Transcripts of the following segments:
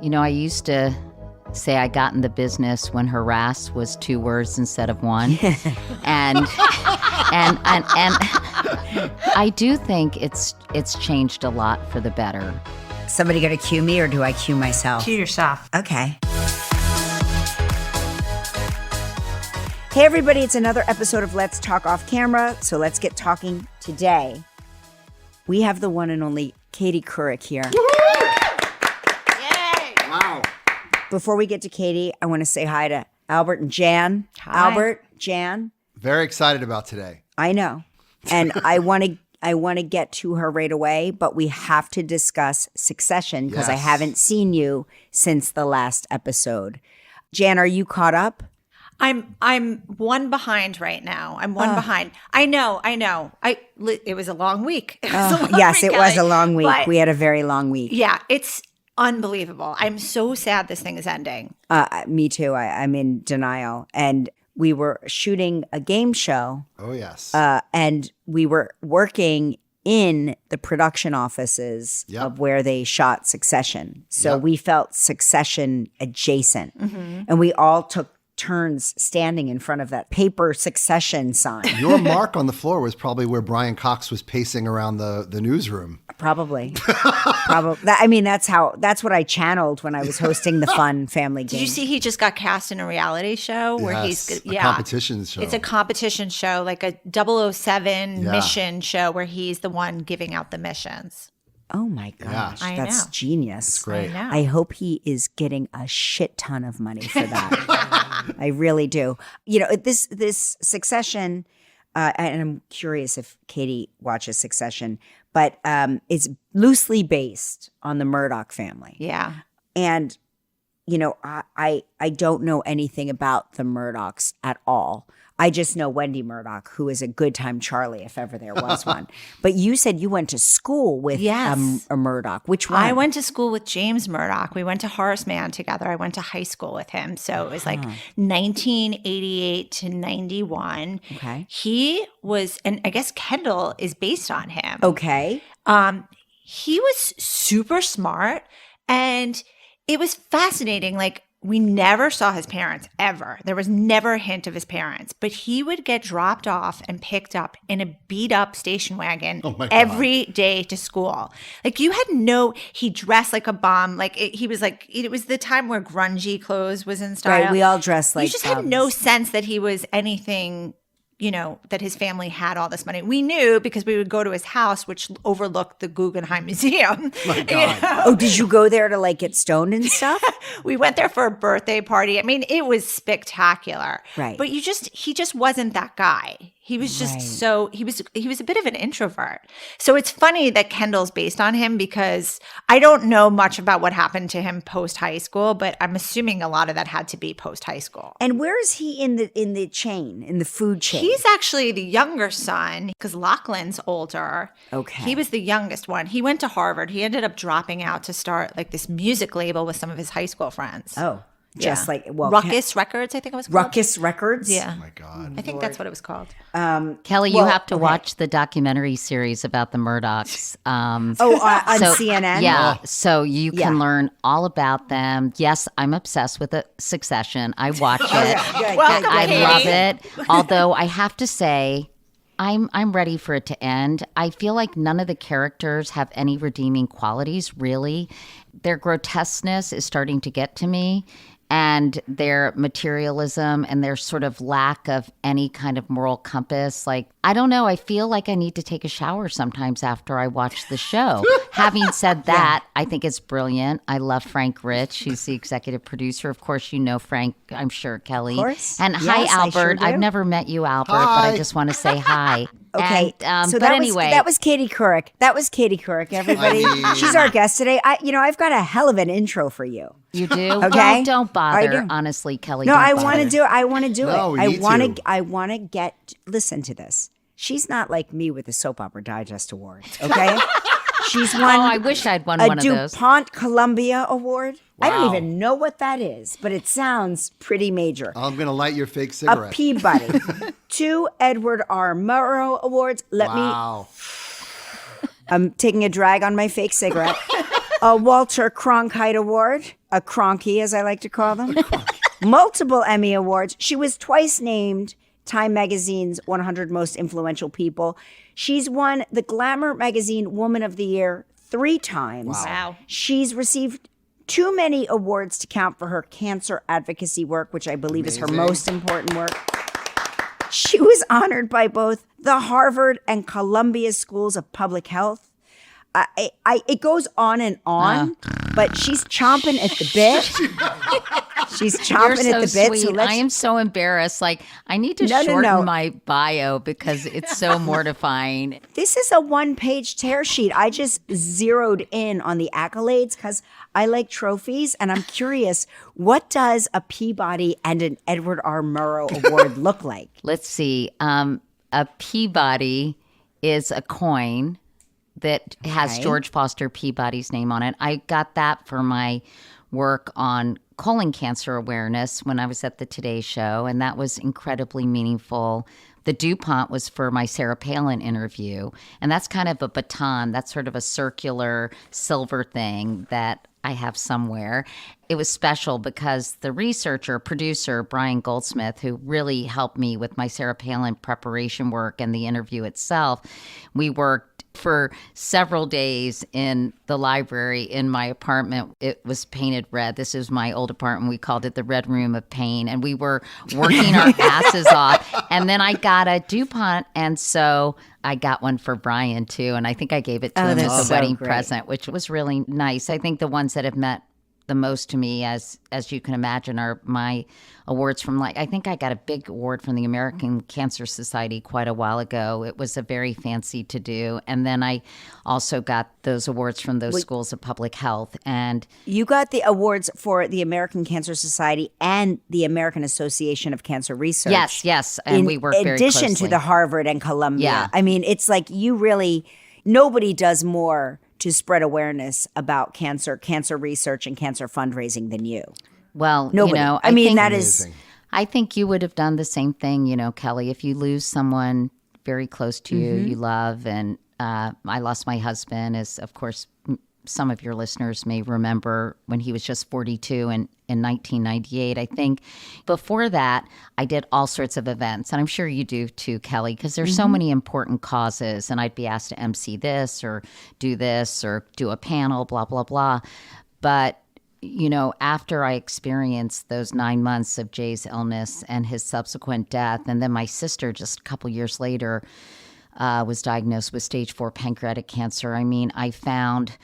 I used to say I got in the business when harass was 2 words instead of 1. and I do think it's changed a lot for the better. Somebody gonna cue me or do I cue myself? Cue yourself. Okay. Hey everybody, it's another episode of Let's Talk Off Camera. So let's get talking today. We have the one and only Katie Couric here. Yay! Wow. Before we get to Katie, I want to say hi to Albert and Jan. Hi. Albert, Jan. Very excited about today. I know. And I want to get to her right away, but we have to discuss Succession because I Yes. haven't seen you since the last episode. Jan, are you caught up? I'm one behind right now. I'm one behind. I know. It was a long week. Yes, it was a long week. But We had a very long week. yeah, it's unbelievable. I'm so sad this thing is ending. Me too. I'm in denial. And we were shooting a game show, Oh, yes. and we were working in the production offices Yep. of where they shot Succession. So Yep. we felt Succession adjacent. Mm-hmm. And we all took turns standing in front of that paper Succession sign. Your mark on the floor was probably where Brian Cox was pacing around the newsroom. Probably. I mean, that's what I channeled when I was hosting the fun family game. Did you see he just got cast in a reality show where Yes, he's a competition show. It's a competition show, like a 007 Yeah. mission show where he's the one giving out the missions. Oh my gosh, I that's know. genius. It's great. I know. I hope he is getting a shit ton of money for that. I really do. This Succession, and I'm curious if Katie watches Succession, but it's loosely based on the Murdoch family. Yeah. And, I don't know anything about the Murdochs at all. I just know Wendy Murdoch, who is a good time Charlie, if ever there was one. But you said you went to school with Yes. a Murdoch. Which one? I went to school with James Murdoch. We went to Horace Mann together. I went to high school with him. So it was like 1988 to 91. Okay. He was, and I guess Kendall is based on him. Okay. He was super smart and it was fascinating. Like, we never saw his parents ever. There was never a hint of his parents, but he would get dropped off and picked up in a beat up station wagon Oh my God. every day to school. Like, he dressed like a bum. Like, it was the time where grungy clothes was in style. Right. We all dress like You just had no bums. sense that he was anything, that his family had all this money. We knew because we would go to his house, which overlooked the Guggenheim Museum. My God. Oh, did you go there to like get stoned and stuff? We went there for a birthday party. I mean, it was spectacular. Right. But he just wasn't that guy. He was just Right. he was a bit of an introvert. So it's funny that Kendall's based on him because I don't know much about what happened to him post high school, but I'm assuming a lot of that had to be post high school. And where is he in the chain, in the food chain? He's actually the younger son because Lachlan's older. Okay. He was the youngest one. He went to Harvard. He ended up dropping out to start like this music label with some of his high school friends. Oh, just Yeah. like, well, Ruckus Records, I think it was called. Ruckus Records? Yeah. Oh, my God. I think that's what it was called. Kelly, Well, you have to okay. watch the documentary series about the Murdochs. On So- CNN? Yeah, so you Yeah. can learn all about them. Yes, I'm obsessed with Succession. I watch it. Good, Welcome, I Katie. love it. Although I have to say, I'm ready for it to end. I feel like none of the characters have any redeeming qualities, really. Their grotesqueness is starting to get to me, and their materialism and their sort of lack of any kind of moral compass. Like, I don't know. I feel like I need to take a shower sometimes after I watch the show. Having said that, I think it's brilliant. I love Frank Rich, who's the executive producer. Of course, you know Frank, I'm sure, Kelly. Of course. And Yes, hi, I sure Albert. do. I've never met you, Albert, but Hi. I just want to say hi. Okay, And, so but that anyway, that was Katie Couric. That was Katie Couric, everybody. I mean- She's our guest today. I've got a hell of an intro for you. you do. Okay. Oh, don't I bother. do. Honestly, Kelly. No, don't I bother. want to do it. I want to do No, it. we need to. I want to get. Listen to this. She's not like me with the Soap Opera Digest Award. Okay, she's won. Oh, I wish I'd won a one of those. DuPont Columbia Award. I don't Wow. even know what that is, but it sounds pretty major. I'm going to light your fake A cigarette. Peabody, 2 Edward R. Murrow Awards. Wow. I'm taking a drag on my fake cigarette. a Walter Cronkite Award, a Cronky as I like to call them, multiple Emmy Awards. She was twice named Time Magazine's 100 Most Influential People. She's won the Glamour Magazine Woman of the Year 3 times. Wow. She's received too many awards to count for her cancer advocacy work, which I believe is her most important work. She was honored by both the Harvard and Columbia Schools of Public Health. It goes on and on, but she's chomping at the bit. She's chomping You're at the so bit. sweet. I am so embarrassed. Like, I need to shorten my bio because it's so mortifying. This is a 1-page tear sheet. I just zeroed in on the accolades because I like trophies, and I'm curious, what does a Peabody and an Edward R. Murrow Award look like? Let's see. A Peabody is a coin that has George Foster Peabody's name on it. I got that for my work on colon cancer awareness when I was at the Today Show, and that was incredibly meaningful. The DuPont was for my Sarah Palin interview, and that's kind of a baton. That's sort of a circular silver thing that I have somewhere. It was special because the producer, Brian Goldsmith, who really helped me with my Sarah Palin preparation work and the interview itself, we worked for several days in the library in my apartment. It was painted red. This is my old apartment. We called it the Red Room of Pain. And we were working our asses off. And then I got a DuPont. And so I got one for Brian, too. And I think I gave it to him as a wedding present, which was really nice. I think the ones that have meant the most to me, as you can imagine, are my awards from, I think I got a big award from the American Cancer Society quite a while ago. It was a very fancy to do. And then I also got those awards from those schools of public health. And you got the awards for the American Cancer Society and the American Association of Cancer Research. Yes. And we work very closely. In addition to the Harvard and Columbia. Yeah. I mean, it's like nobody does more to spread awareness about cancer research and cancer fundraising than you. Well, nobody. I think you would have done the same thing, Kelly, if you lose someone very close to you love. And I lost my husband, as of course some of your listeners may remember, when he was just 42 in 1998. I think before that, I did all sorts of events. And I'm sure you do too, Kelly, because there's so many important causes. And I'd be asked to MC this or do a panel, blah, blah, blah. But after I experienced those 9 months of Jay's illness and his subsequent death, and then my sister just a couple years later was diagnosed with stage 4 pancreatic cancer, I found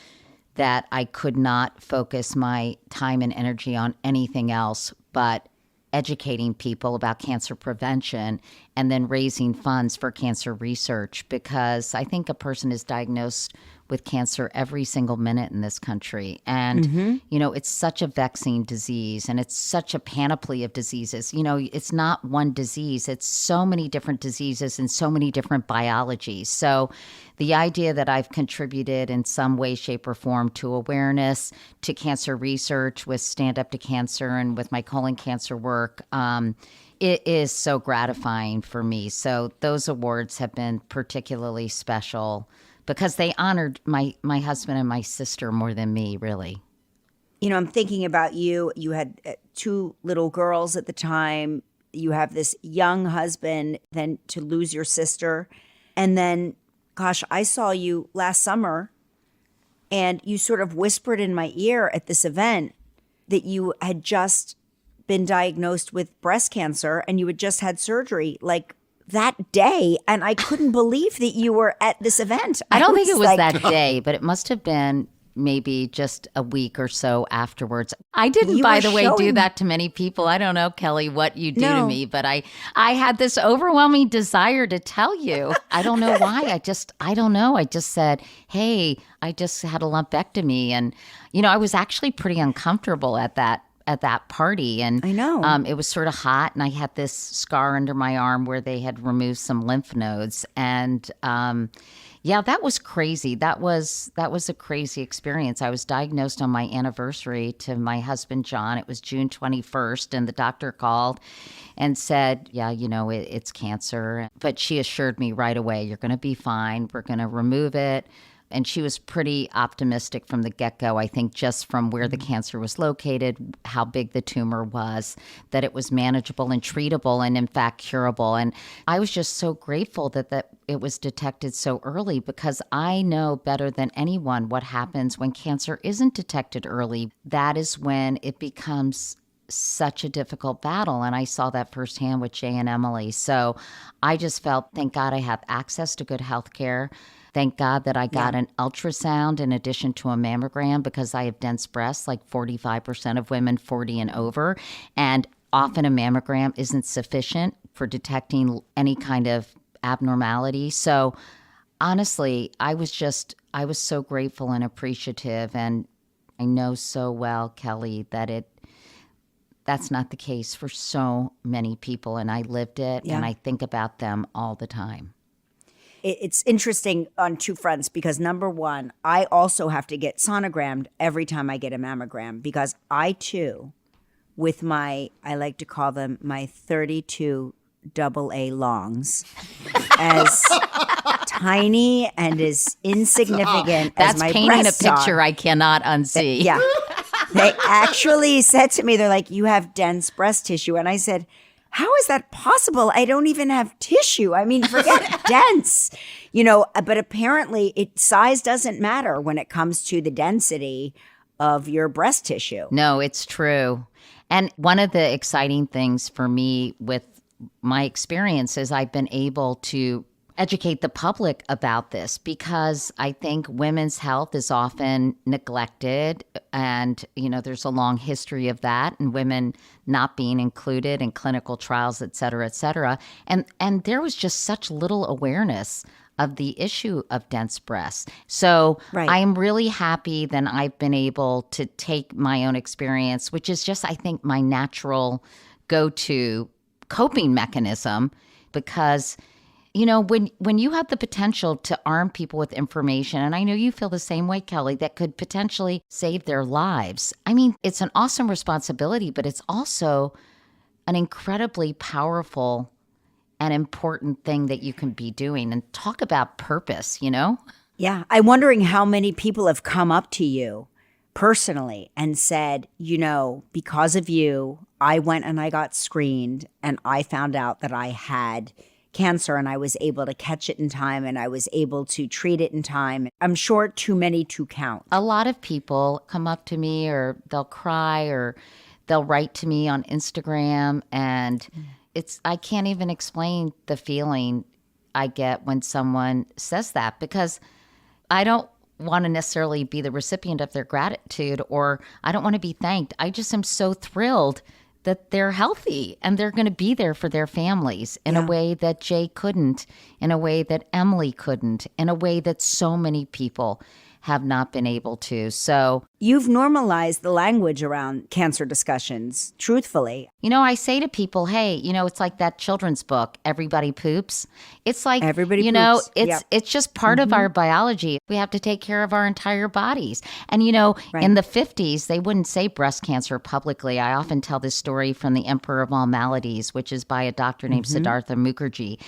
that I could not focus my time and energy on anything else but educating people about cancer prevention and then raising funds for cancer research, because I think a person is diagnosed with cancer every single minute in this country. And, it's such a vexing disease, and it's such a panoply of diseases. It's not one disease. It's so many different diseases and so many different biologies. So the idea that I've contributed in some way, shape, or form to awareness, to cancer research with Stand Up to Cancer and with my colon cancer work, it is so gratifying for me. So those awards have been particularly special because they honored my husband and my sister more than me, really. I'm thinking about you. You had 2 little girls at the time. You have this young husband, then to lose your sister. And then, gosh, I saw you last summer, and you sort of whispered in my ear at this event that you had just been diagnosed with breast cancer and you had just had surgery that day, and I couldn't believe that you were at this event. I don't think it was that day, but it must have been maybe just a week or so afterwards. I didn't, by the way, do that to many people. I don't know, Kelly, what you do to me, but I had this overwhelming desire to tell you. I don't know why. I don't know. I just said, hey, I just had a lumpectomy. And, I was actually pretty uncomfortable at that party. And I know. It was sort of hot, and I had this scar under my arm where they had removed some lymph nodes. And that was crazy. That was a crazy experience. I was diagnosed on my anniversary to my husband, John. It was June 21st, and the doctor called and said, it's cancer. But she assured me right away, you're going to be fine. We're going to remove it. And she was pretty optimistic from the get-go, I think, just from where the cancer was located, how big the tumor was, that it was manageable and treatable and, in fact, curable. And I was just so grateful that it was detected so early, because I know better than anyone what happens when cancer isn't detected early. That is when it becomes such a difficult battle. And I saw that firsthand with Jay and Emily. So I just felt, thank God I have access to good health care. Thank God that I got an ultrasound in addition to a mammogram, because I have dense breasts, like 45% of women 40 and over. And often a mammogram isn't sufficient for detecting any kind of abnormality. So honestly, I was so grateful and appreciative. And I know so well, Kelly, that that's not the case for so many people. And I lived it, and I think about them all the time. It's interesting on two fronts, because number one, I also have to get sonogrammed every time I get a mammogram, because I too, with I like to call them my 32 AA longs, as tiny and as insignificant as my painting a breasts are. picture I cannot unsee. Yeah. They actually said to me, they're like, you have dense breast tissue. And I said, how is that possible? I don't even have tissue. I mean, forget dense, but apparently size doesn't matter when it comes to the density of your breast tissue. No, it's true. And one of the exciting things for me with my experience is I've been able to educate the public about this, because I think women's health is often neglected, and there's a long history of that, and women not being included in clinical trials, et cetera, and there was just such little awareness of the issue of dense breasts. So I'm really happy that I've been able to take my own experience, which is just, I think, my natural go-to coping mechanism, because when you have the potential to arm people with information, and I know you feel the same way, Kelly, that could potentially save their lives. I mean, it's an awesome responsibility, but it's also an incredibly powerful and important thing that you can be doing. And talk about purpose, Yeah. I'm wondering how many people have come up to you personally and said, because of you, I went and I got screened and I found out that I had cancer, and I was able to catch it in time, and I was able to treat it in time. I'm sure too many to count. A lot of people come up to me, or they'll cry, or they'll write to me on Instagram, and I can't even explain the feeling I get when someone says that, because I don't want to necessarily be the recipient of their gratitude, or I don't want to be thanked. I just am so thrilled that they're healthy and they're going to be there for their families in a way that Jay couldn't, in a way that Emily couldn't, in a way that so many people have not been able to. So you've normalized the language around cancer discussions, truthfully. I say to people, hey, it's like that children's book, Everybody Poops. It's like, everybody poops. It's just part of our biology. We have to take care of our entire bodies. And, in the 50s, they wouldn't say breast cancer publicly. I often tell this story from The Emperor of All Maladies, which is by a doctor named Siddhartha Mukherjee.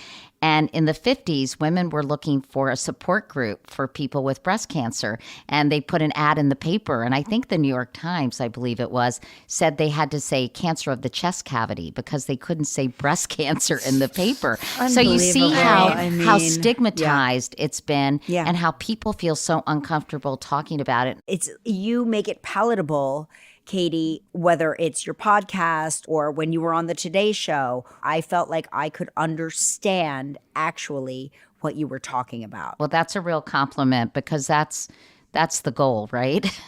And in the 50s, women were looking for a support group for people with breast cancer. And they put an ad in the paper. And I think the New York Times, I believe it was, said they had to say cancer of the chest cavity because they couldn't say breast cancer in the paper. So you see how stigmatized it's been and how people feel so uncomfortable talking about it. You make it palatable, Katie, whether it's your podcast or when you were on the Today Show. I felt like I could understand actually what you were talking about. Well, that's a real compliment, because that's the goal, right?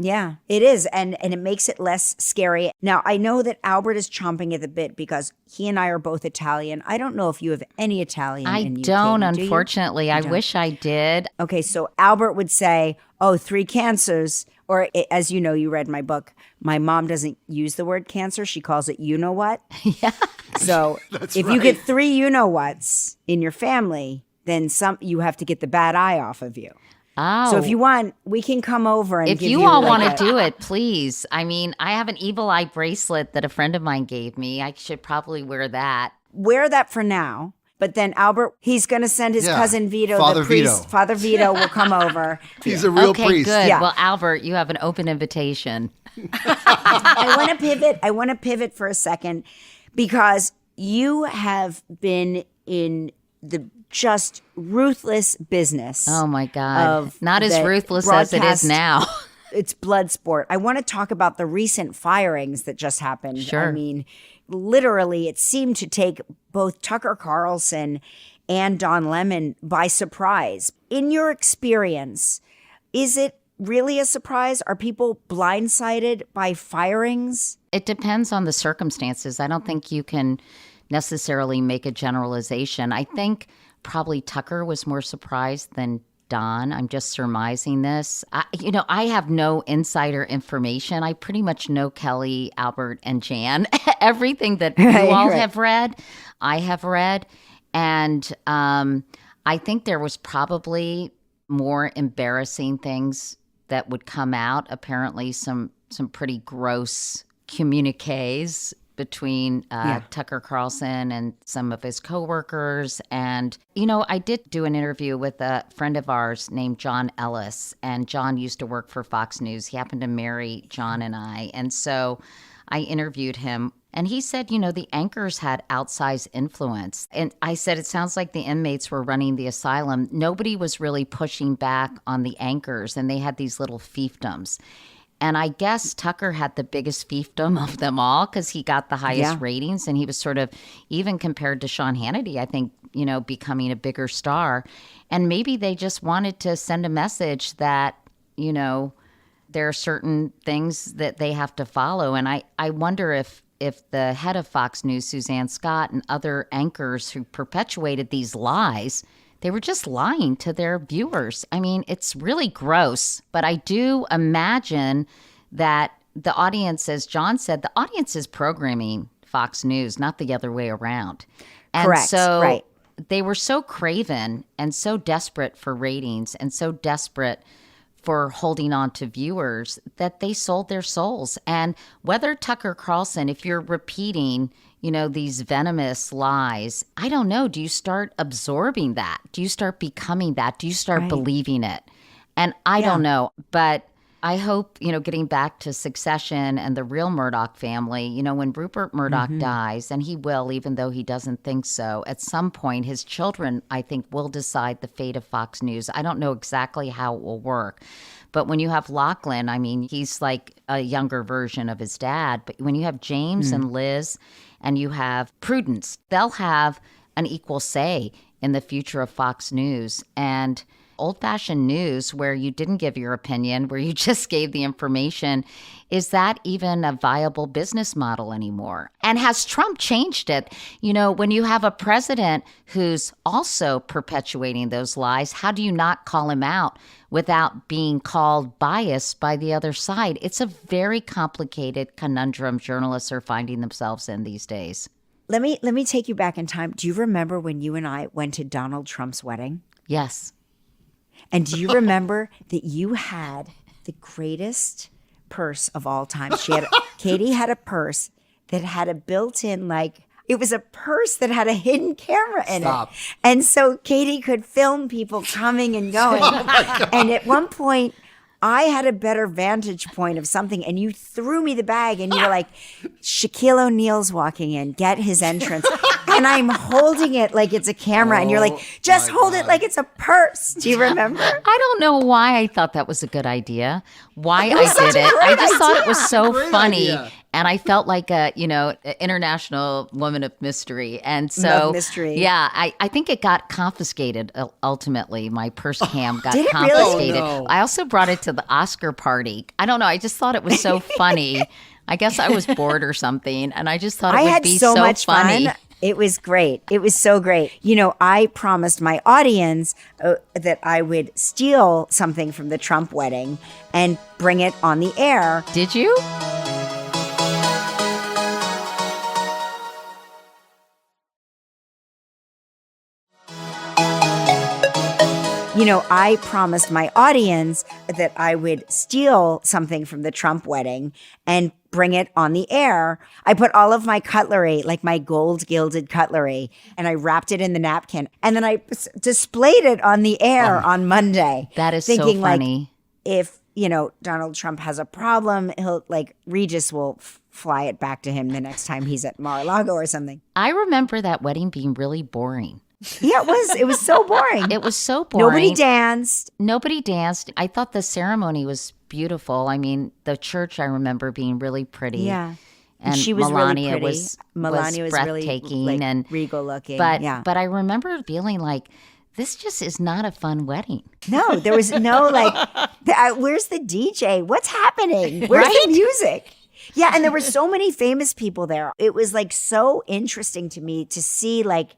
Yeah, it is. And it makes it less scary. Now, I know that Albert is chomping at the bit because he and I are both Italian. I don't know if you have any Italian in you. I don't, Katie, unfortunately. I wish I did. Okay, so Albert would say, 3 cancers. Or as you know, you read my book, my mom doesn't use the word cancer. She calls it you-know-what. Yeah. So if you get 3 you-know-whats in your family, then you have to get the bad eye off of you. Oh. So if you want, we can come over and if give you all want to do it, please. I mean, I have an evil eye bracelet that a friend of mine gave me. I should probably wear that. Wear that for now. But then Albert, he's going to send his cousin Vito, Father the priest. Vito. Father Vito will come over. He's a real Okay, priest. good. Yeah. Well, Albert, you have an open invitation. I want to pivot. I want to pivot for a second because you have been in the just ruthless business. Oh my God. Of Not as the ruthless as it is broadcast- now. It's blood sport. I want to talk about the recent firings that just happened. Sure. I mean, literally, it seemed to take both Tucker Carlson and Don Lemon by surprise. In your experience, is it really a surprise? Are people blindsided by firings? It depends on the circumstances. I don't think you can necessarily make a generalization. I think probably Tucker was more surprised than Don. I'm just surmising this. I have no insider information. I pretty much know Kelly, Albert, and Jan. Everything that you all have read, I have read. And I think there was probably more embarrassing things that would come out. Apparently some pretty gross communiques between Tucker Carlson and some of his coworkers. And, I did do an interview with a friend of ours named John Ellis. And John used to work for Fox News. He happened to marry John and I. And so I interviewed him. And he said, the anchors had outsized influence. And I said, it sounds like the inmates were running the asylum. Nobody was really pushing back on the anchors. And they had these little fiefdoms. And I guess Tucker had the biggest fiefdom of them all because he got the highest ratings. And he was sort of, even compared to Sean Hannity, I think, becoming a bigger star. And maybe they just wanted to send a message that, there are certain things that they have to follow. And I wonder if the head of Fox News, Suzanne Scott, and other anchors who perpetuated these lies, they were just lying to their viewers. I mean, it's really gross, but I do imagine that the audience, as John said, the audience is programming Fox News, not the other way around. And Correct, so right. they were so craven and so desperate for ratings and so desperate for holding on to viewers that they sold their souls. And whether Tucker Carlson, if you're repeating these venomous lies, I don't know. Do you start absorbing that? Do you start becoming that? Do you start believing it? And I don't know. But I hope, getting back to Succession and the real Murdoch family, when Rupert Murdoch dies, and he will, even though he doesn't think so, at some point his children, I think, will decide the fate of Fox News. I don't know exactly how it will work. But when you have Lachlan, I mean, he's like a younger version of his dad. But when you have James and Liz and you have Prudence, they'll have an equal say in the future of Fox News. And old-fashioned news where you didn't give your opinion, where you just gave the information, is that even a viable business model anymore? And has Trump changed it? When you have a president who's also perpetuating those lies, how do you not call him out without being called biased by the other side? It's a very complicated conundrum journalists are finding themselves in these days. Let me take you back in time. Do you remember when you and I went to Donald Trump's wedding? Yes. And do you remember that you had the greatest purse of all time? Katie had a purse that had a built-in, it was a purse that had a hidden camera in it. And so Katie could film people coming and going. And at one point, I had a better vantage point of something, and you threw me the bag, and you were like, Shaquille O'Neal's walking in, get his entrance. And I'm holding it like it's a camera, and you're like, just hold it like it's a purse. Do you remember? I don't know why I thought that was a good idea, why I did it. I just thought it was so funny. Idea. And I felt like a, international woman of mystery. And so, Love mystery. Yeah, I think it got confiscated ultimately. My purse cam got Did it really? confiscated. Oh, no. I also brought it to the Oscar party. I don't know. I just thought it was so funny. I guess I was bored or something. And I just thought it would be so much funny. Fun. It was great. It was so great. I promised my audience that I would steal something from the Trump wedding and bring it on the air. Did you? You know, I promised my audience that I would steal something from the Trump wedding and bring it on the air. I put all of my cutlery, like my gold gilded cutlery, and I wrapped it in the napkin. And then I displayed it on the air on Monday. That is thinking, so funny. Like, if, you know, Donald Trump has a problem, he'll, like, Regis will fly it back to him the next time he's at Mar-a-Lago or something. I remember that wedding being really boring. Yeah, it was so boring. It was so boring. Nobody danced. Nobody danced. I thought the ceremony was beautiful. I mean, the church I remember being really pretty. Yeah. And she was Melania really pretty. Melania was really, breathtaking, like, and regal looking. But yeah. but I remember feeling like this just is not a fun wedding. No, there was no like, where's the DJ? What's happening? Where's Right? the music? Yeah, and there were so many famous people there. It was like so interesting to me to see like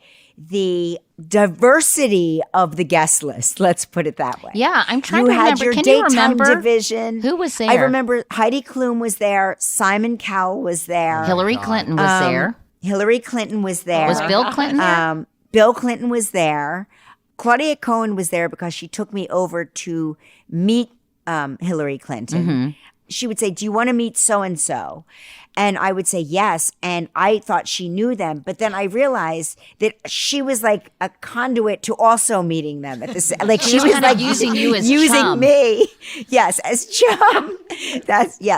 the diversity of the guest list. Let's put it that way. Yeah, I'm trying You to had remember. your Can you daytime remember division. who was there? I remember Heidi Klum was there. Simon Cowell was there. Hillary Clinton was there. Hillary Clinton was there. Was Bill Clinton there? Bill Clinton was there. Claudia Cohen was there because she took me over to meet Hillary Clinton. Mm-hmm. She would say, "Do you want to meet so-and-so?" And I would say yes. And I thought she knew them. But then I realized that she was like a conduit to also meeting them at the like she was kinda like using you as using chum. me. Yes, as chum.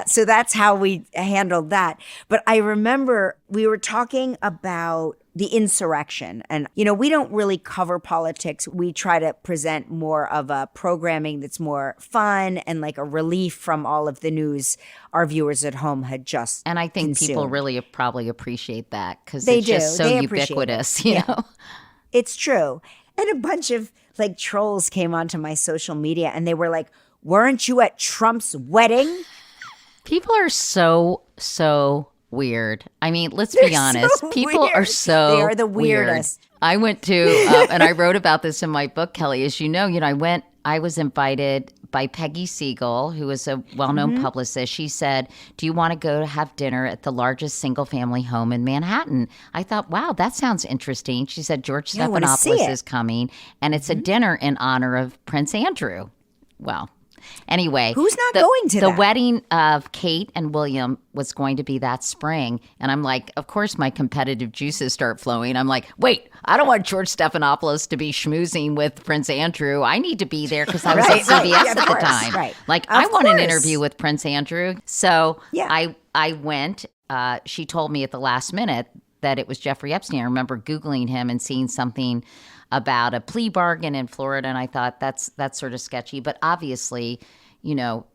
So that's how we handled that. But I remember we were talking about the insurrection. And, you know, we don't really cover politics. We try to present more of a programming that's more fun and like a relief from all of the news our viewers at home had just And I think people consumed. really probably appreciate that because They it's just do. so They appreciate ubiquitous, you know? It's true. And a bunch of like trolls came onto my social media and they were like, "Weren't you at Trump's wedding?" People are so weird. I mean, let's be honest. so People weird. are so They are the weird. weirdest. I went to, and I wrote about this in my book, Kelly. As you know, I was invited by Peggy Siegel, who is a well-known Mm-hmm. publicist. She said, "Do you want to go to have dinner at the largest single-family home in Manhattan?" I thought, wow, that sounds interesting. She said, George I wanna see Stephanopoulos it. is coming, and it's a dinner in honor of Prince Andrew. Well, anyway. Who's not going to the that? wedding of Kate and William was going to be that spring. And I'm like, of course, my competitive juices start flowing. I'm like, wait, I don't want George Stephanopoulos to be schmoozing with Prince Andrew. I need to be there because I was Right, at right. CBS Yeah, at of the course, time. right. Like, Of I want an course. interview with Prince Andrew. So Yeah. I went. She told me at the last minute that it was Jeffrey Epstein. I remember Googling him and seeing something about a plea bargain in Florida. And I thought that's sort of sketchy. But obviously, you know,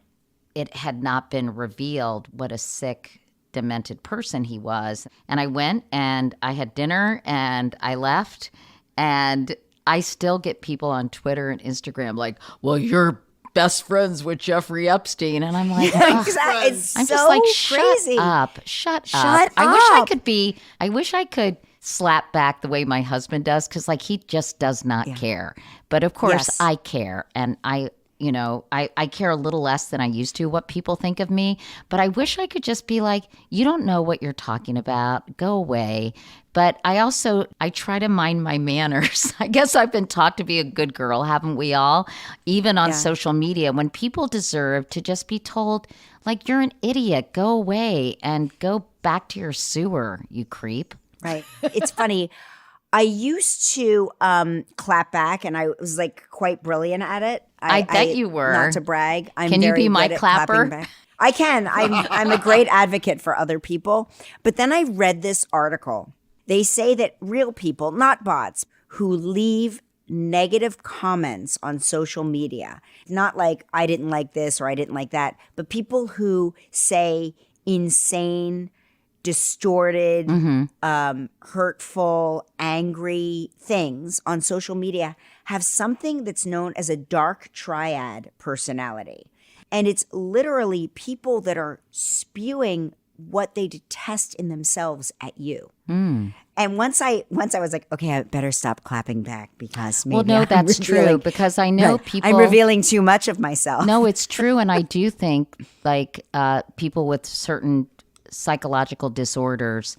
it had not been revealed what a sick, demented person he was. And I went and I had dinner and I left. And I still get people on Twitter and Instagram like, "Well, you're best friends with Jeffrey Epstein." And I'm like, "Ugh." Exactly. It's I'm so just like, crazy. shut up. Shut Shut up. I up. wish I could slap back the way my husband does because like he just does not care. But of course Yes. I care. And I care a little less than I used to what people think of me. But I wish I could just be like, "You don't know what you're talking about. Go away." But I try to mind my manners. I guess I've been taught to be a good girl, haven't we all? Even on social media, when people deserve to just be told, like, "You're an idiot. Go away and go back to your sewer, you creep." Right. It's funny. I used to clap back, and I was like quite brilliant at it. I bet you were. Not to brag. I'm Can you very be my good at clapper? clapping back. I can. I'm a great advocate for other people. But then I read this article. They say that real people, not bots, who leave negative comments on social media, not like "I didn't like this" or "I didn't like that," but people who say insane, distorted, hurtful, angry things on social media have something that's known as a dark triad personality. And it's literally people that are spewing what they detest in themselves at you. And once I was like, okay, I better stop clapping back because maybe Well, no, I'm that's revealing- true because I know Right. people. I'm revealing too much of myself. No, it's true. And I do think like people with certain psychological disorders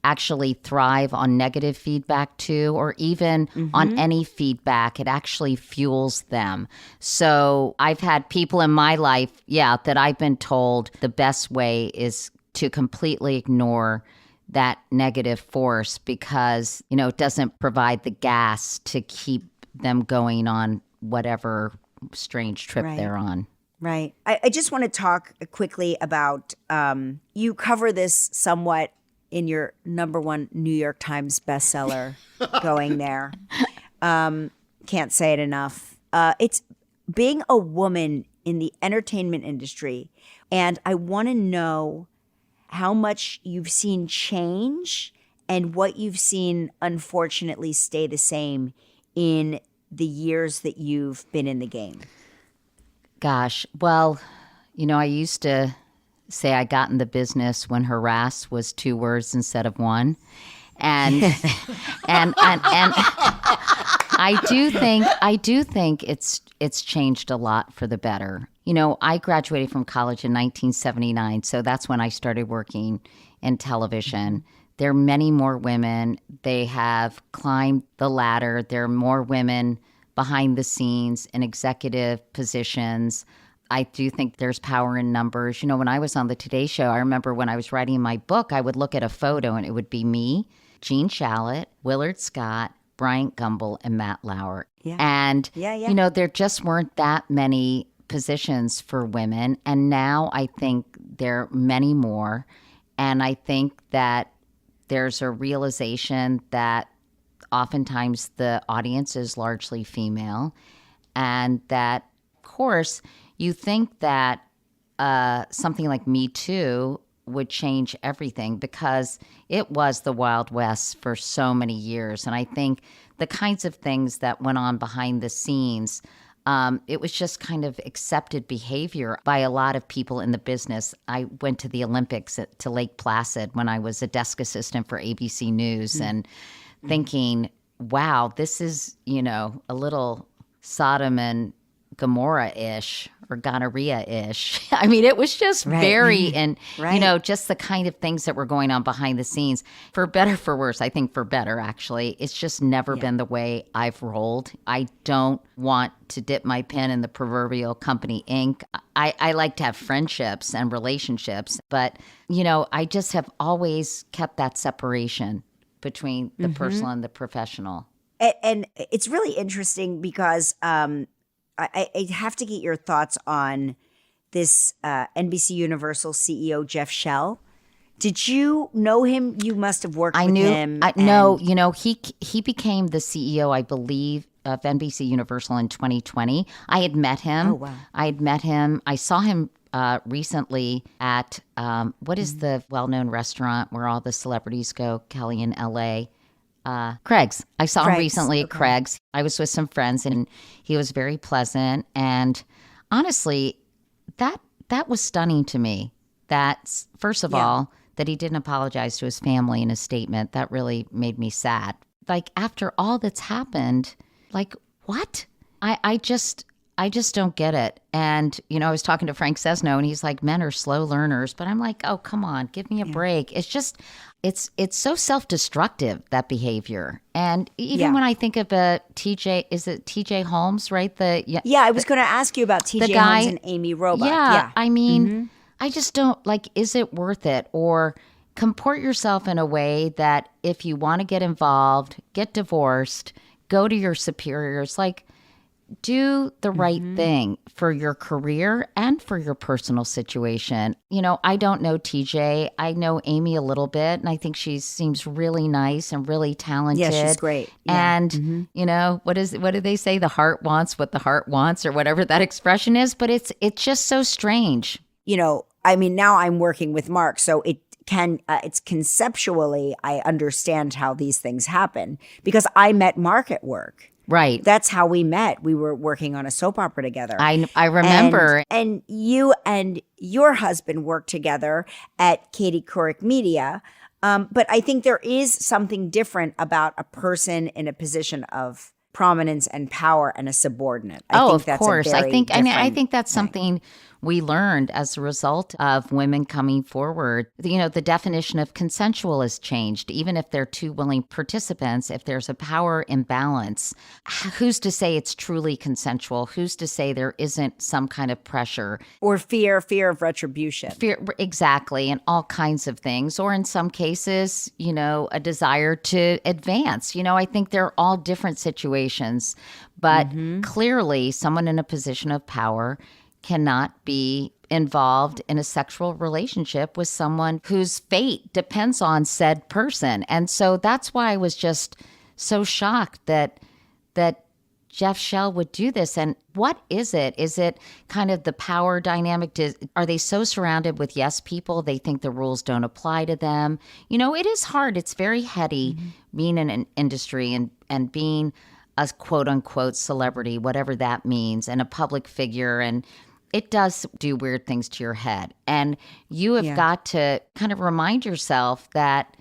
actually thrive on negative feedback too, or even on any feedback. It actually fuels them. So I've had people in my life, that I've been told the best way is to completely ignore that negative force because, it doesn't provide the gas to keep them going on whatever strange trip they're on. Right. I just want to talk quickly about, you cover this somewhat in your #1 New York Times bestseller, Going There. Can't say it enough. It's being a woman in the entertainment industry. And I want to know how much you've seen change and what you've seen, unfortunately, stay the same in the years that you've been in the game. Gosh, well, I used to say I got in the business when harass was 2 words instead of 1. And and I do think it's changed a lot for the better. I graduated from college in 1979, so that's when I started working in television. There are many more women. They have climbed the ladder. There are more women behind the scenes in executive positions. I do think there's power in numbers. When I was on the Today Show, I remember when I was writing my book, I would look at a photo and it would be me, Gene Shalit, Willard Scott, Bryant Gumbel, and Matt Lauer. Yeah. And, Yeah. There just weren't that many positions for women. And now I think there are many more. And I think that there's a realization that oftentimes the audience is largely female, and that, of course, you think that something like Me Too would change everything because it was the Wild West for so many years. And I think the kinds of things that went on behind the scenes, it was just kind of accepted behavior by a lot of people in the business. I went to the Olympics to Lake Placid when I was a desk assistant for ABC News and thinking, wow, this is, a little Sodom and Gomorrah-ish or gonorrhea-ish. I mean, it was just very, and, just the kind of things that were going on behind the scenes. For better, for worse, I think for better, actually. It's just never been the way I've rolled. I don't want to dip my pen in the proverbial company ink. I like to have friendships and relationships, but, I just have always kept that separation between the personal and the professional. And it's really interesting because I have to get your thoughts on this NBC Universal CEO, Jeff Shell. Did you know him? You must have worked with him. No, he became the CEO, I believe, of NBC Universal in 2020. I had met him. Oh, wow. I saw him recently at, what is the well-known restaurant where all the celebrities go, Kelly, in L.A.? Craig's. I saw him recently at Craig's. I was with some friends and he was very pleasant. And honestly, that was stunning to me. That, first of all, that he didn't apologize to his family in a statement. That really made me sad. Like, after all that's happened, like, what? I just don't get it. And, I was talking to Frank Sesno and he's like, men are slow learners. But I'm like, oh, come on, give me a break. It's just, it's so self-destructive, that behavior. And even when I think of is it TJ Holmes, right? I was going to ask you about TJ Holmes and Amy Robach. Yeah. I mean, I just don't, is it worth it? Or comport yourself in a way that if you want to get involved, get divorced, go to your superiors, do the right thing for your career and for your personal situation. I don't know TJ. I know Amy a little bit, and I think she seems really nice and really talented. Yeah, she's great. Yeah. And, what do they say? The heart wants what the heart wants, or whatever that expression is. But it's just so strange. Now I'm working with Mark, so it's conceptually, I understand how these things happen because I met Mark at work. Right. That's how we met. We were working on a soap opera together. I remember. And you and your husband worked together at Katie Couric Media. But I think there is something different about a person in a position of prominence and power and a subordinate. I Oh, think of that's course. A very I think that's different something we learned as a result of women coming forward. The definition of consensual has changed. Even if they're two willing participants, if there's a power imbalance, who's to say it's truly consensual? Who's to say there isn't some kind of pressure? or fear of retribution. Fear, exactly, and all kinds of things. Or in some cases, a desire to advance. I think they're all different situations. But clearly, someone in a position of power cannot be involved in a sexual relationship with someone whose fate depends on said person. And so that's why I was just so shocked that Jeff Shell would do this. And what is it? Is it kind of the power dynamic? Are they so surrounded with yes people, they think the rules don't apply to them? It is hard. It's very heady being in an industry and being a quote unquote celebrity, whatever that means, and a public figure. And it does do weird things to your head. And you have got to kind of remind yourself that,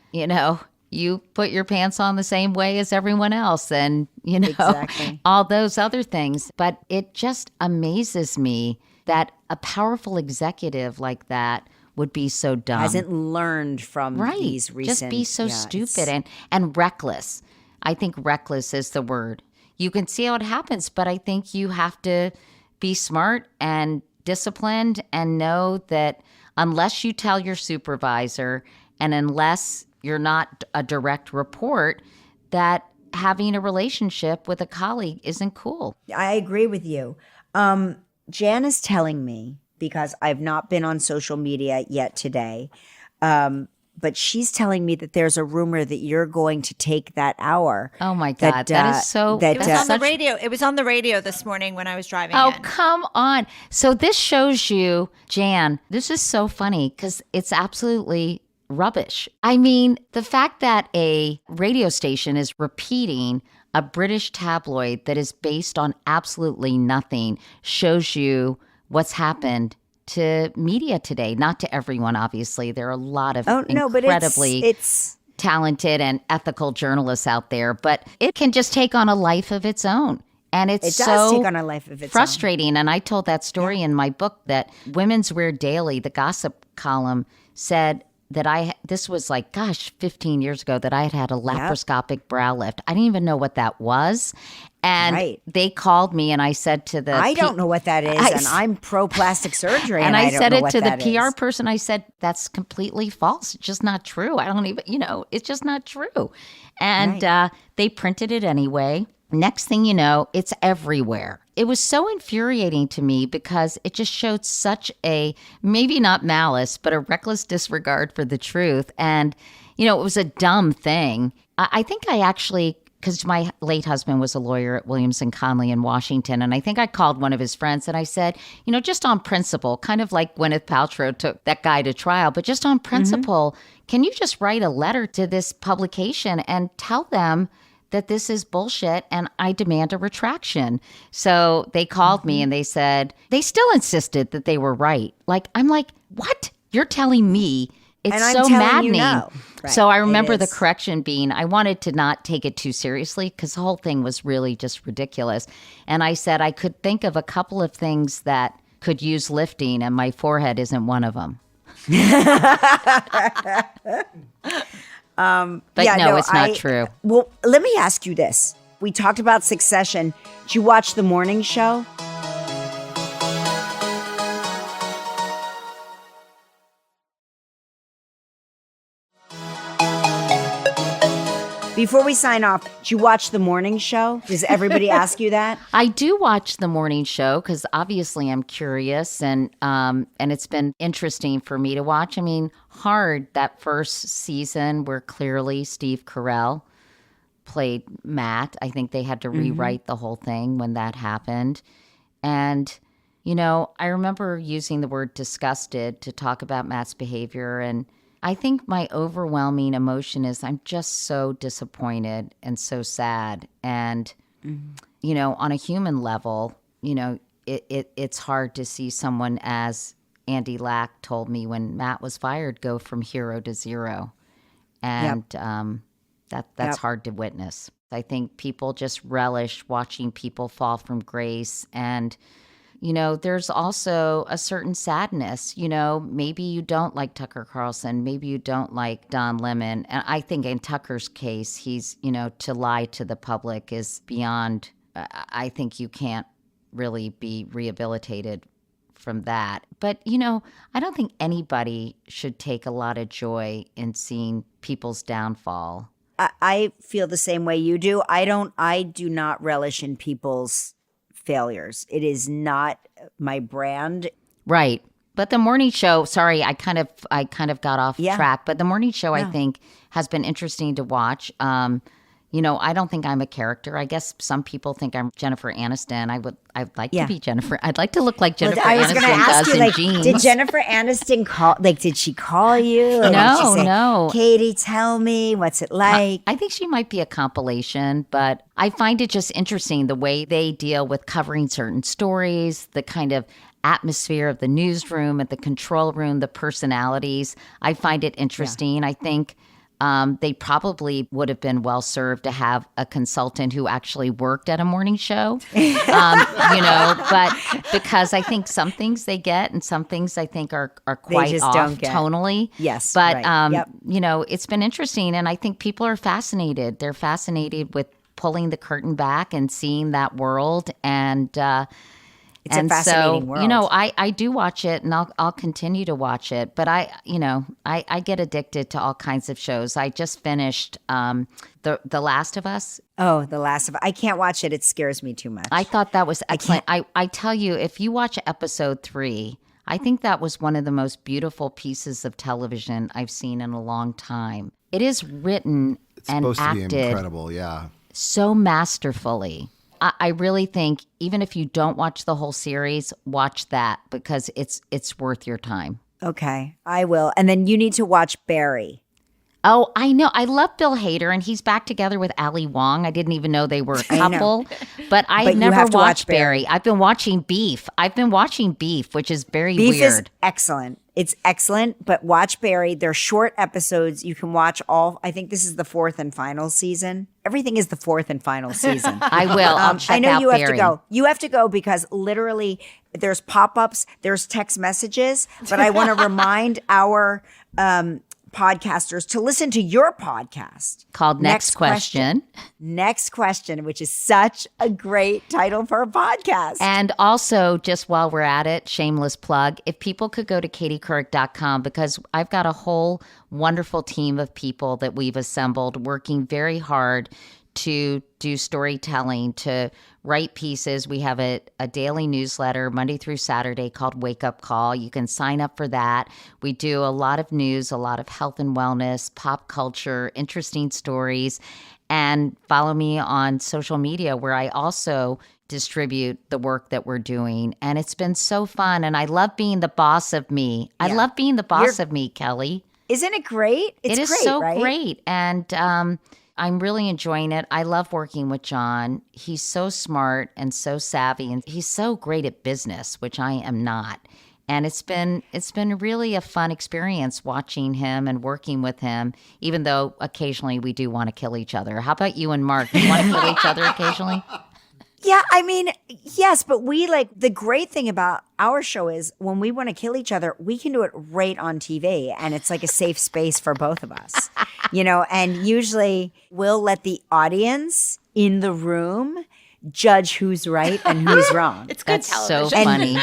you put your pants on the same way as everyone else and, Exactly. all those other things. But it just amazes me that a powerful executive like that would be so dumb. Hasn't learned from Right. these recent. Just be so it's- stupid and reckless. I think reckless is the word. You can see how it happens, but I think you have to be smart and disciplined and know that unless you tell your supervisor and unless you're not a direct report, that having a relationship with a colleague isn't cool. I agree with you. Jan is telling me, because I've not been on social media yet today, but she's telling me that there's a rumor that you're going to take that hour. Oh my God, that is so. that, It was on the radio. It was on the radio this morning when I was driving Oh, in. come on. So this shows you, Jan, this is so funny because it's absolutely rubbish. I mean, the fact that a radio station is repeating a British tabloid that is based on absolutely nothing shows you what's happened to media today. Not to everyone, obviously. There are a lot of incredibly it's talented and ethical journalists out there, but it can just take on a life of its own. And it it's does so take on a life of its frustrating. And I told that story in my book that Women's Wear Daily, the gossip column, said that this was 15 years ago, that I had a laparoscopic brow lift. I didn't even know what that was. And they called me and I said to the... I don't know what that is, and I'm pro plastic surgery. And I don't said know it what to the that PR is. person. I said, that's completely false. It's just not true. I don't even, it's just not true. And they printed it anyway. Next thing you know, it's everywhere. It was so infuriating to me because it just showed such a, maybe not malice, but a reckless disregard for the truth. And, it was a dumb thing. I think I actually, because my late husband was a lawyer at Williams and Conley in Washington, and I think I called one of his friends and I said, just on principle, kind of like Gwyneth Paltrow took that guy to trial, but just on principle, can you just write a letter to this publication and tell them that this is bullshit and I demand a retraction? So they called me and they said, they still insisted that they were right. I'm like, what? You're telling me? It's And I'm so telling you maddening. no. Right, So I it remember the is. correction being, I wanted to not take it too seriously because the whole thing was really just ridiculous. And I said I could think of a couple of things that could use lifting and my forehead isn't one of them. But Yeah, no, it's not true. Well, let me ask you this. We talked about Succession. Did you watch the morning show? Before we sign off, did you watch the morning show? Does everybody ask you that? I do watch the morning show because obviously I'm curious and it's been interesting for me to watch. I mean, hard that first season where clearly Steve Carell played Matt. I think they had to rewrite the whole thing when that happened. And, I remember using the word disgusted to talk about Matt's behavior. And I think my overwhelming emotion is I'm just so disappointed and so sad. And, on a human level, it's hard to see someone, as Andy Lack told me when Matt was fired, go from hero to zero. And that's hard to witness. I think people just relish watching people fall from grace. And, there's also a certain sadness. Maybe you don't like Tucker Carlson. Maybe you don't like Don Lemon. And I think in Tucker's case, he's, to lie to the public is beyond, I think you can't really be rehabilitated from that. But, I don't think anybody should take a lot of joy in seeing people's downfall. I feel the same way you do. I do not relish in people's failures. It is not my brand. Right. But the morning show, sorry, I kind of got off track, but the morning show I think has been interesting to watch. I don't think I'm a character. I guess some people think I'm Jennifer Aniston. I'd like to be Jennifer. I'd like to look like Jennifer I was Aniston going to ask does you, in jeans. did Jennifer Aniston call? Did she call you? Or No, did she say, no. Katie, tell me, what's it like? I think she might be a compilation, but I find it just interesting the way they deal with covering certain stories, the kind of atmosphere of the newsroom, at the control room, the personalities. I find it interesting. I think they probably would have been well served to have a consultant who actually worked at a morning show, but because I think some things they get and some things I think are quite just off don't get. tonally. Yes, But, right. Yep. It's been interesting. And I think people are fascinated. They're fascinated with pulling the curtain back and seeing that world. And, It's a fascinating world. I do watch it, and I'll continue to watch it. But I get addicted to all kinds of shows. I just finished The Last of Us. Oh, The Last of Us. I can't watch it. It scares me too much. I thought that was excellent. I tell you, if you watch episode 3, I think that was one of the most beautiful pieces of television I've seen in a long time. It is written and supposed acted to be incredible, yeah. so masterfully. I really think even if you don't watch the whole series, watch that because it's worth your time. Okay, I will. And then you need to watch Barry. Oh, I know. I love Bill Hader, and he's back together with Ali Wong. I didn't even know they were a couple, but I But you never have to watched watch Barry. Barry. I've been watching Beef, which is very Beef is weird. excellent. It's excellent, but watch Barry. They're short episodes. You can watch all. I think this is the 4th and final season. Everything is the 4th and final season. I will. I'll check I know out you have Barry. to go. You have to go because literally there's pop-ups, there's text messages, but I want to remind our podcasters to listen to your podcast Called Next Question. Next Question, which is such a great title for a podcast. And also, just while we're at it, shameless plug, if people could go to katiecouric.com, because I've got a whole wonderful team of people that we've assembled working very hard to do storytelling, to write pieces. We have a daily newsletter Monday through Saturday called Wake Up Call. You can sign up for that. We do a lot of news, a lot of health and wellness, pop culture, interesting stories. And follow me on social media where I also distribute the work that we're doing. And it's been so fun. And I love being the boss of me. I love being the boss of me, Kelly. Isn't it great? It's It is great, so right? great. And I'm really enjoying it. I love working with John. He's so smart and so savvy, and he's so great at business, which I am not. And it's been really a fun experience watching him and working with him, even though occasionally we do want to kill each other. How about you and Mark? Do you want to kill each other occasionally? Yeah, I mean, yes, but the great thing about our show is when we want to kill each other, we can do it right on TV, and it's like a safe space for both of us, and usually we'll let the audience in the room judge who's right and who's wrong. It's good That's television. so funny.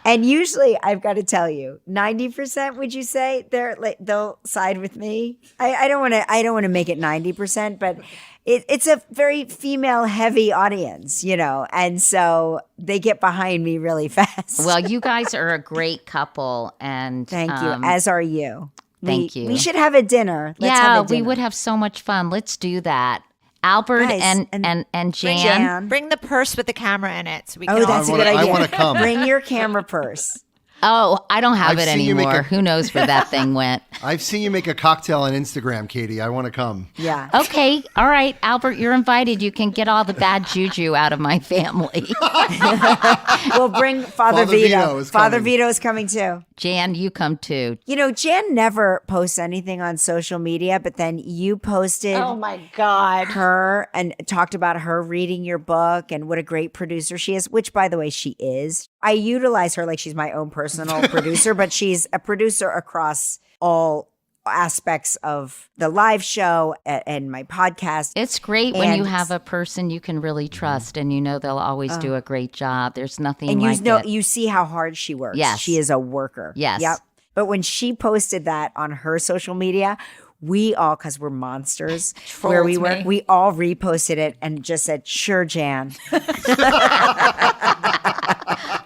And usually, I've got to tell you, 90%, would you say they'll side with me? I don't want to make it 90%, but it's a very female heavy audience, and so they get behind me really fast. Well, you guys are a great couple, and Thank you, as are you. Thank you. We should have a dinner. Let's have a dinner. we would have so much fun. Let's do that. Albert Guys, and Jan. Bring the purse with the camera in it. So we Oh, can that's a all good idea. I want to come. Bring your camera purse. Oh, I don't have I've it seen you make anymore. a- Who knows where that thing went? I've seen you make a cocktail on Instagram, Katie. I want to come. Yeah. Okay. All right, Albert, you're invited. You can get all the bad juju out of my family. We'll bring Father Father Vito Vito. is Father coming. Vito is coming too. Jan, you come too. You know, Jan never posts anything on social media, but then you posted my God. her and talked about her reading your book and what a great producer she is, which, by the way, she is. I utilize her like she's my own personal producer, but she's a producer across all aspects of the live show and my podcast. It's great when you And- have a person you can really trust and you know they'll always do a great job. There's nothing And like it. you see how hard she works. Yes. She is a worker. Yes. Yep. But when she posted that on her social media, we all, because we're monsters, where we Trolled were, me. we all reposted it and just said, "Sure, Jan."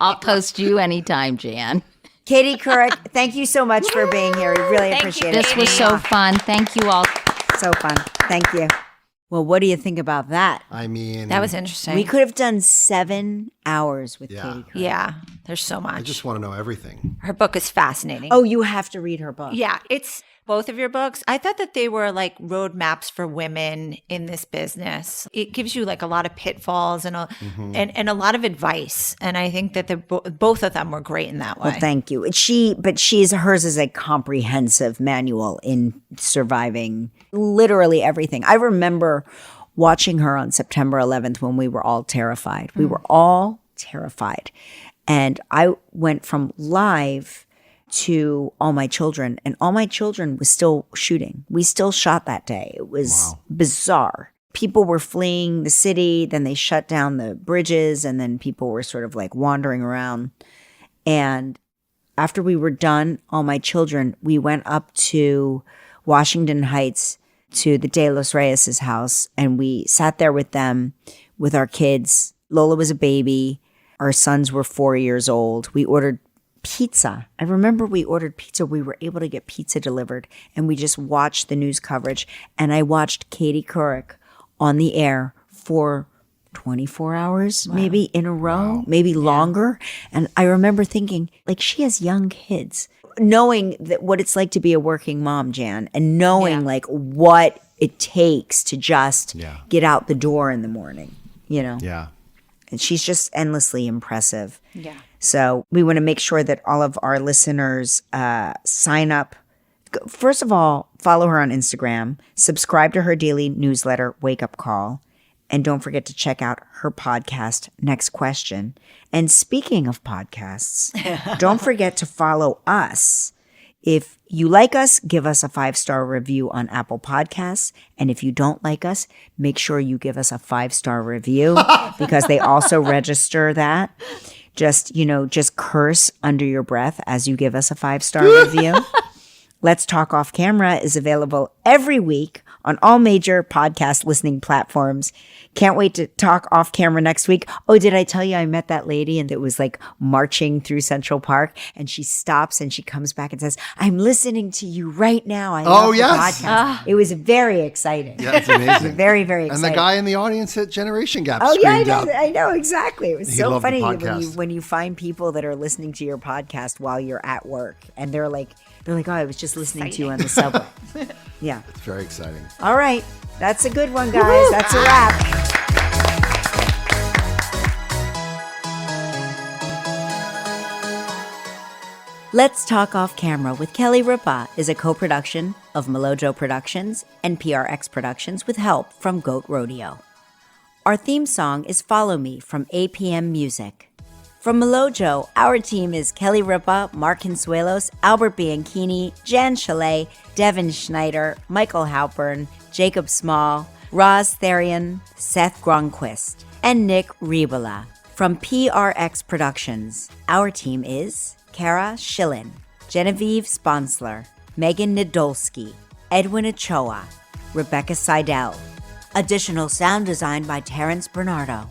I'll post you anytime, Jan. Katie Couric, thank you so much for being here. We really appreciate it. This was so fun. Thank you all. So fun. Thank you. Well, what do you think about that? I mean, That was interesting. We could have done 7 hours with Yeah. Katie Couric. Yeah, there's so much. I just want to know everything. Her book is fascinating. Oh, you have to read her book. Yeah, it's both of your books. I thought that they were like roadmaps for women in this business. It gives you like a lot of pitfalls and and a lot of advice. And I think that both of them were great in that way. Well, thank you. Hers is a comprehensive manual in surviving literally everything. I remember watching her on September 11th when we were all terrified. We were all terrified. And I went from live to All My Children, and All My Children was still shooting. We still shot that day. It was bizarre. People were fleeing the city, then they shut down the bridges, and then people were sort of like wandering around. And after we were done, All My Children, we went up to Washington Heights to the De Los Reyes' house, and we sat there with them, with our kids. Lola was a baby. Our sons were 4 years old. We ordered pizza. I remember we ordered pizza. We were able to get pizza delivered, and we just watched the news coverage. And I watched Katie Couric on the air for 24 hours, maybe in a row, maybe longer. And I remember thinking, like, she has young kids. Knowing that what it's like to be a working mom, Jan, and knowing like what it takes to just get out the door in the morning, you know? Yeah. And she's just endlessly impressive. Yeah. So we want to make sure that all of our listeners sign up. First of all, follow her on Instagram, subscribe to her daily newsletter, Wake Up Call, and don't forget to check out her podcast, Next Question. And speaking of podcasts, don't forget to follow us. If you like us, give us a 5-star review on Apple Podcasts. And if you don't like us, make sure you give us a 5-star review because they also register that. Just curse under your breath as you give us a 5-star review. Let's Talk Off Camera is available every week on all major podcast listening platforms. Can't wait to talk off camera next week. Oh, did I tell you I met that lady and it was like marching through Central Park, and she stops and she comes back and says, "I'm listening to you right now. I love the yes. podcast." It was very exciting. Yeah, it's amazing. Very, very And exciting. the guy in the audience at Generation Gap Oh yeah, screamed out. I know exactly. It was He so loved the funny podcast. when you find people that are listening to your podcast while you're at work, and they're like, "Oh, I was just listening to you on the subway." Yeah. It's very exciting. All right, that's a good one, guys. That's a wrap. Let's Talk Off Camera with Kelly Ripa is a co-production of Melojo Productions and PRX Productions with help from Goat Rodeo. Our theme song is Follow Me from APM Music. From Melojo, our team is Kelly Ripa, Mark Consuelos, Albert Bianchini, Jan Chalet, Devin Schneider, Michael Halpern, Jacob Small, Roz Therian, Seth Gronquist, and Nick Ribola. From PRX Productions, our team is Kara Schillen, Genevieve Sponsler, Megan Nadolski, Edwin Ochoa, Rebecca Seidel. Additional sound design by Terrence Bernardo.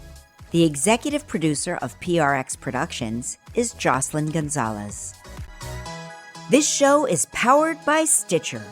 The executive producer of PRX Productions is Jocelyn Gonzalez. This show is powered by Stitcher.